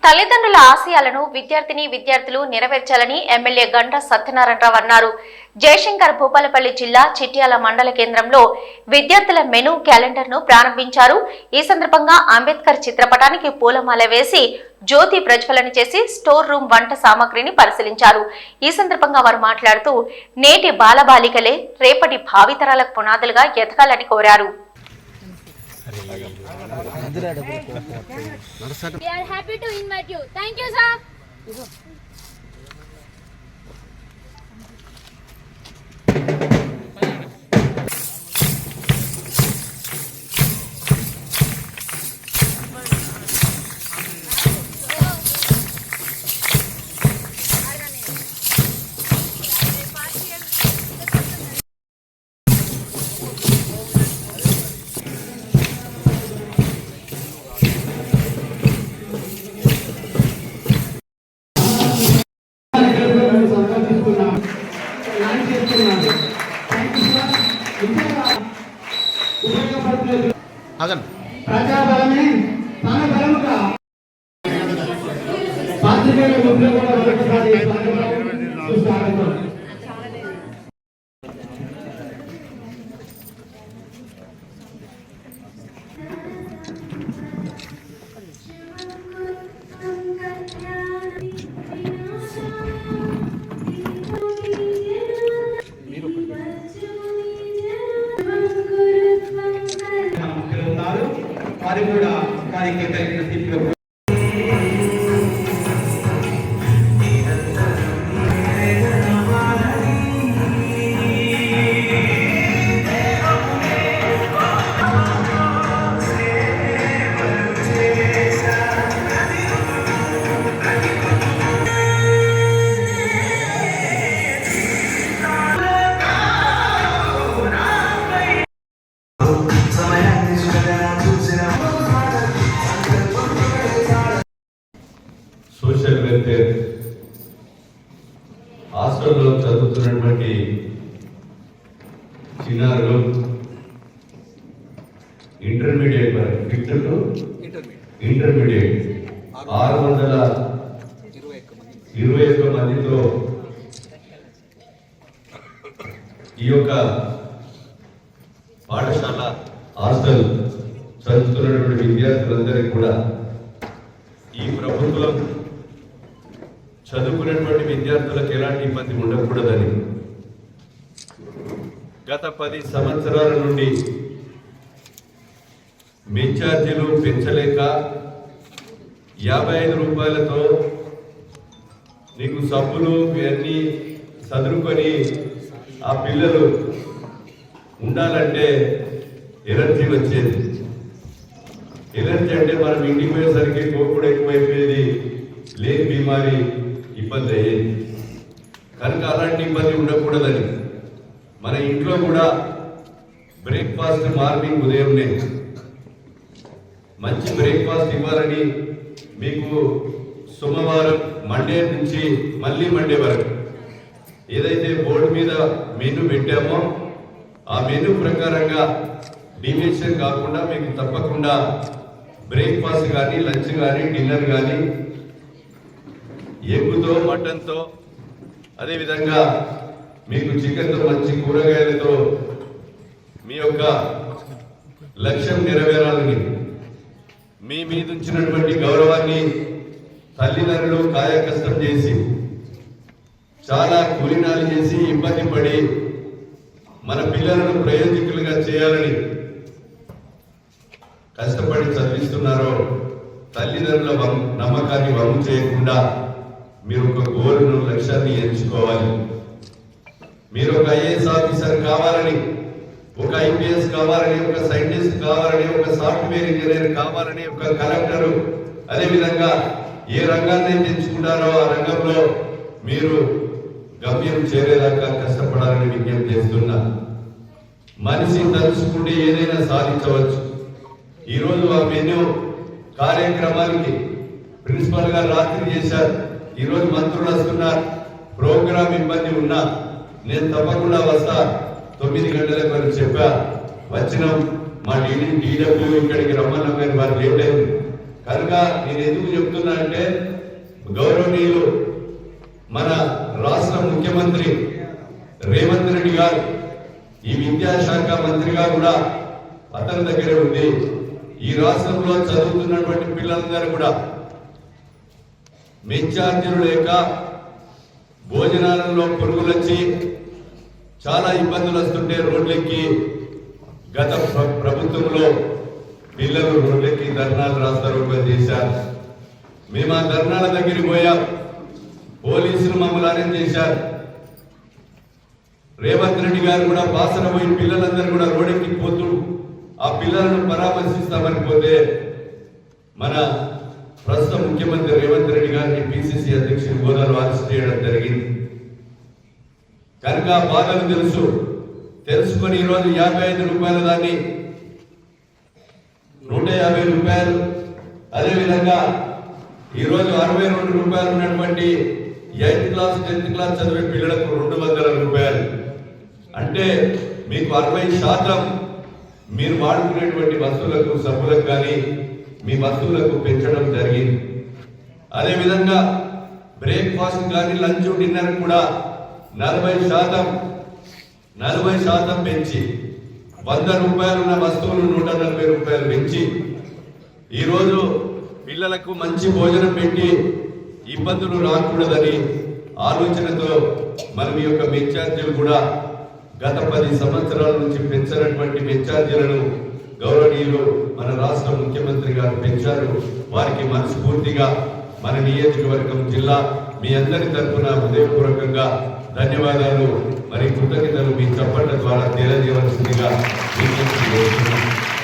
తల్లిదండ్రుల ఆశయాలను విద్యార్థులు నెరవేర్చాలని ఎమ్మెల్యే గంటా సత్యనారాయణరావు అన్నారు. జయశంకర్ భూపాలపల్లి జిల్లా చిట్యాల మండల కేంద్రంలో విద్యార్థుల మెనూ క్యాలెండర్ ను ప్రారంభించారు. ఈ సందర్భంగా అంబేద్కర్ చిత్రపటానికి పూలమాల వేసి జ్యోతి ప్రజ్వలన చేసి స్టోర్ రూమ్ వంట సామాగ్రిని పరిశీలించారు. ఈ సందర్భంగా వారు మాట్లాడుతూ నేటి బాలబాలికలే రేపటి భావితరాలకు పునాదులుగా ఎదగాలని కోరారు. We are happy to invite you. Thank you, sir. ప్రజాబలమే తన బలముగా పాత్రికేయుల ముద్ర కూడా ఒకసారి స్వాగతం. వారి కూడా వారికి కలిగిన తీర్పులో సోషల్ వెల్ఫేర్ హాస్టల్లో చదువుతున్నటువంటి చిన్నారులు ఇంటర్మీడియట్ వరకు 5th టు ఇంటర్మీడియట్ 621 మందితో ఈ యొక్క పాఠశాల హాస్టల్ చదువుతున్నటువంటి విద్యార్థులందరికీ కూడా ఈ ప్రభుత్వం చదువుకున్నటువంటి విద్యార్థులకు ఎలాంటి ఇబ్బంది ఉండకూడదని గత 10 సంవత్సరాల నుండి మెస్ ఛార్జీలు పెంచలేక 55 రూపాయలతో నీకు సబ్బులు ఇవన్నీ చదువుకొని ఆ పిల్లలు ఉండాలంటే ఎనర్జీ వచ్చేది. ఎనర్జీ అంటే మనం ఇంటికి పోయేసరికి కోపుడు ఎక్కువైపోయేది, లేని బీమారి ఇబ్బంది అయ్యేది. కనుక అలాంటి ఇబ్బంది ఉండకూడదని మన ఇంట్లో కూడా బ్రేక్ఫాస్ట్ మార్నింగ్ ఉదయంనే మంచి బ్రేక్ఫాస్ట్ ఇవ్వాలని మీకు సోమవారం మండే నుంచి మళ్ళీ మండే వరకు ఏదైతే బోర్డు మీద మెనూ పెట్టామో ఆ మెనూ ప్రకారంగా డివియేషన్ కాకుండా మీకు తప్పకుండా బ్రేక్ఫాస్ట్ కానీ లంచ్ కానీ డిన్నర్ కానీ ఎగ్గుతో మటన్తో అదేవిధంగా మీకు చికెన్తో మంచి కూరగాయలతో మీ యొక్క లక్ష్యం నెరవేరాలని మీ మీద ఉంచినటువంటి గౌరవాన్ని తల్లిదండ్రులు కాయకష్టం చేసి చాలా కూలినాలు చేసి ఇబ్బంది పడి మన పిల్లలను ప్రయోజకులుగా చేయాలని కష్టపడి చదివిస్తున్నారో తల్లిదండ్రుల నమ్మకాన్ని వమ్ము చేయకుండా మీరు ఒక గోల్ను లక్ష్యాన్ని ఎంచుకోవాలి. మీరు ఒక ఐఏఎస్ ఆఫీసర్ కావాలని, ఒక ఐపీఎస్ కావాలని, ఒక సైంటిస్ట్ కావాలని, ఒక సాఫ్ట్వేర్ ఇంజనీర్ కావాలని, ఒక కలెక్టరు, అదేవిధంగా ఏ రంగాన్ని ఎంచుకుంటారో ఆ రంగంలో మీరు గమ్యం చేరేదాకా కష్టపడాలని విజ్ఞప్తి చేస్తున్నా. మనిషి తలుచుకుంటే ఏదైనా సాధించవచ్చు. ఈరోజు ఆ మెనూ కార్యక్రమానికి ప్రిన్సిపల్ గారు రాత్రి చేశారు. ఈరోజు మంత్రులు వస్తున్నారు. ప్రోగ్రామ్ ఇబ్బంది ఉన్నా నేను తప్పకుండా వస్తా, 9 గంటలకు అని చెప్పా. వచ్చినాం. మా డీడబ్ల్యూ ఇక్కడికి రమ్మన్నాం కానీ వారు లేట్ అయింది. కనుక నేను ఎందుకు చెప్తున్నా అంటే గౌరవనీయులు మన రాష్ట్ర ముఖ్యమంత్రి రేవంత్ రెడ్డి గారు ఈ విద్యాశాఖ మంత్రిగా కూడా అతని దగ్గరే ఉంది. ఈ రాష్ట్రంలో చదువుతున్నటువంటి పిల్లలందరూ కూడా మెచ్చార్జీలు లేక భోజనాలలో పురుగులు వచ్చి చాలా ఇబ్బందులు వస్తుంటే రోడ్లెక్కి గత ప్రభుత్వంలో పిల్లలు రోడ్లెక్కి ధర్నాలు రాస్తారోకలు చేశారు. మేము ఆ ధర్నాల దగ్గరికి పోయాం. పోలీసులు మమ్మల్ని అరెస్ట్ చేశారు. రేవంత్ రెడ్డి గారు కూడా బాసన పోయి పిల్లలందరూ కూడా రోడ్డెక్కి పోతూ ఆ పిల్లలను పరామర్శిస్తామని పోతే మన ప్రస్తుత ముఖ్యమంత్రి రేవంత్ రెడ్డి గారిని పిసిసి అధ్యక్షుడి హోదాలో అరెస్ట్ చేయడం జరిగింది. కనుక బాధలు తెలుసుకొని ఈరోజు 55 రూపాయల దాన్ని 150 రూపాయలు, అదేవిధంగా ఈరోజు 62 రూపాయలు ఉన్నటువంటి 8th క్లాస్ 10th క్లాస్ చదివే పిల్లలకు 200 రూపాయలు. అంటే మీకు 60% మీరు వాడుకునేటువంటి వస్తువులకు సబ్బులకు కానీ మీ వస్తువులకు పెంచడం జరిగింది. అదేవిధంగా బ్రేక్ఫాస్ట్ కానీ లంచ్ డిన్నర్ కూడా 40% పెంచి 100 రూపాయలు ఉన్న వస్తువులు 140 రూపాయలు పెంచి ఈరోజు పిల్లలకు మంచి భోజనం పెట్టి ఇబ్బందులు రాకూడదని ఆలోచనతో మనం ఈ యొక్క మెచ్చార్జీలు కూడా గత 10 సంవత్సరాల నుంచి పెంచినటువంటి మెచ్చార్జీలను గౌరవనీయులు మన రాష్ట్ర ముఖ్యమంత్రి గారు పెంచారు. వారికి మనస్ఫూర్తిగా మన నియోజకవర్గం జిల్లా మీ అందరి తరఫున హృదయపూర్వకంగా ధన్యవాదాలు మరి కృతజ్ఞతలు మీ చప్పట్ల ద్వారా తెలియజేయవలసిందిగా